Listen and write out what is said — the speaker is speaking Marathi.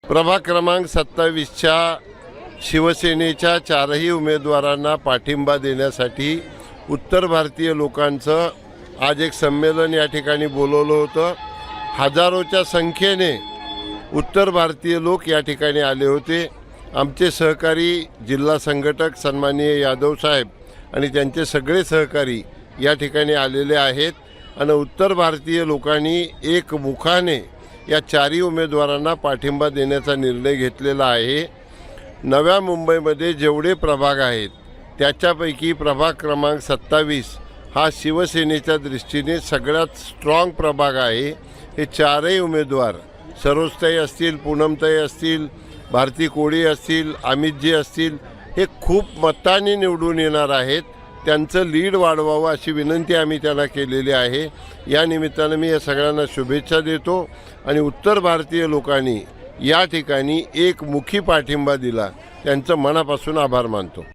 प्रभाग क्रमांक 27च्या शिवसेनेच्या चारही उमेदवारांना पाठिंबा देण्यासाठी उत्तर भारतीय लोकांचं आज एक संमेलन या ठिकाणी बोलवलं होतं। हजारोच्या संख्येने उत्तर भारतीय लोक या ठिकाणी आले होते। आमचे सहकारी जिल्हा संघटक सन्माननीय यादव साहेब आणि त्यांचे सगळे सहकारी या ठिकाणी आलेले आहेत आणि उत्तर भारतीय लोकांनी एकमुखाने या चारही उमेदवारांना पाठिंबा देण्याचा निर्णय घेतलेला आहे। नव्या मुंबईमध्ये जेवढे प्रभाग आहेत त्याच्यापैकी प्रभाग क्रमांक 27 हा शिवसेनेच्या दृष्टीने सगळ्यात स्ट्रॉंग प्रभाग आहे। हे चारही उमेदवार सरोजताई असतील, पूनमताई असतील, भारती कोळी असतील, अमितजी असतील, हे खूप मतांनी निवडून येणार आहेत। त्यांचं लीड वाढवावं अशी विनंती आम्ही त्यांना केलेली आहे। या निमित्तानं मी या सगळ्यांना शुभेच्छा देतो आणि उत्तर भारतीय लोकांनी या ठिकाणी एकमुखी पाठिंबा दिला, त्यांचं मनापासून आभार मानतो।